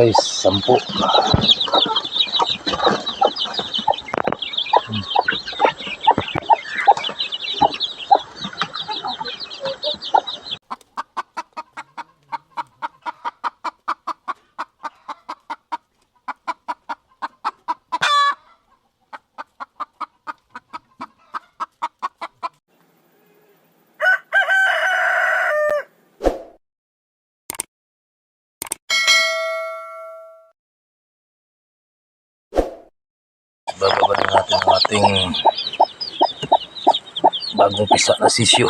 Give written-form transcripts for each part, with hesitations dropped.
Guys, 10. Bababa na natin ang ating bagong pisa na sisyo.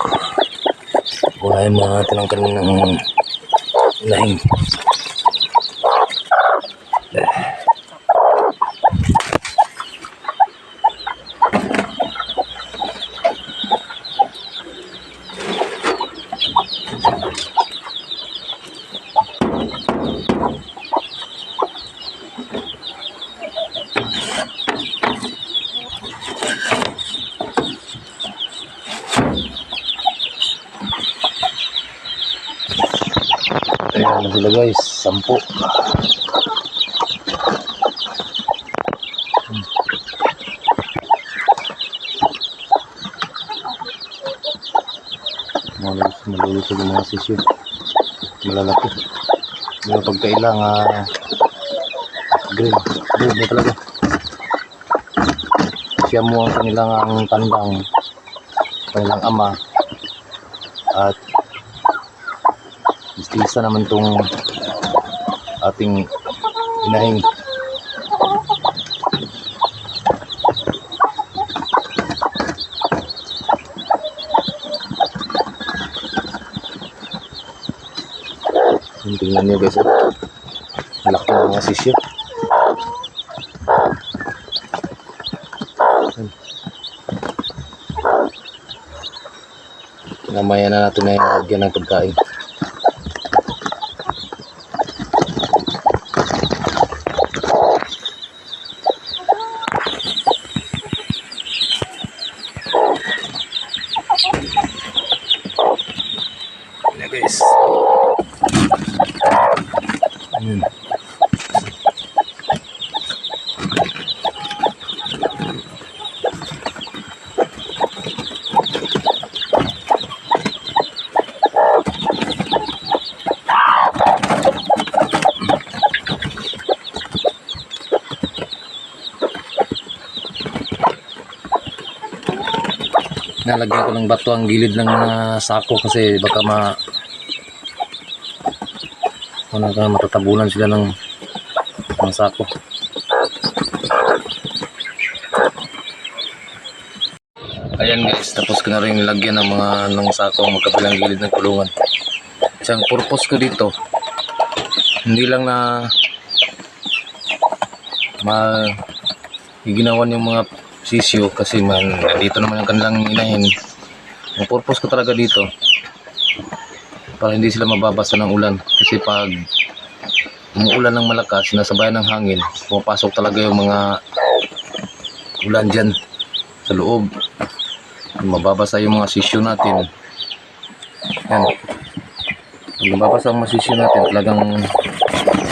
Buhayin mo natin ang kanilang lahing. Ayan na sila guys, 10. Malulusog yung mga sisyo. Malalaki. Yung pagkailang grill na talaga. Siya mo ang kanilang tandang, kanilang ama, at istisa naman tong ating inahing. Tingnan nyo guys, malaki ng mga sisyo. Namaya na natin na yung lagyan ng pagkain. Guys, nalagyan ko ng bato ang gilid ng mga sako kasi baka matatabunan sila ng mga sako. Ayan guys, tapos ko na rin nilagyan ng ng sako ang magkabilang gilid ng kulungan. Isang purpose ko dito, hindi lang na ginawan yung mga sisyo kasi dito naman yung kanilang inahin. Ang purpose ko talaga dito para hindi sila mababasa ng ulan, kasi pag umuulan ng malakas, nasabayan ng hangin, pumapasok talaga yung mga ulan dyan sa loob, mababasa yung mga sisyo natin. Yan, pag mababasa ang mga sisyo natin, talagang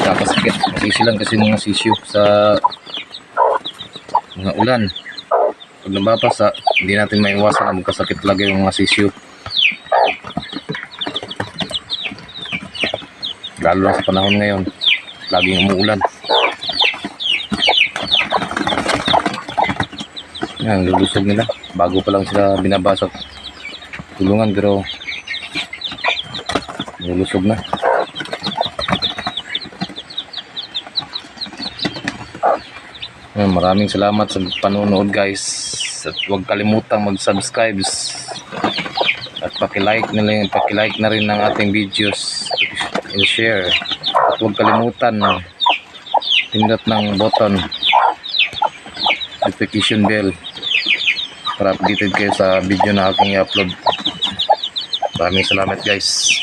kakasakit, masisilan kasi mga sisyo sa mga ulan. Pag nababasa, hindi natin maiwasan na magkasakit talaga yung mga sisyo, lalo na sa panahon ngayon, laging umuulan. Yan, lulusog nila bago pa lang sila binabasa tulungan, pero lulusog na. Yan, maraming salamat sa panonood guys, at huwag kalimutang mag-subscribe at paki-like na rin ng ating videos and share, at huwag kalimutan pindot ng button notification bell para updated kayo sa video na aking i-upload. Maraming salamat guys.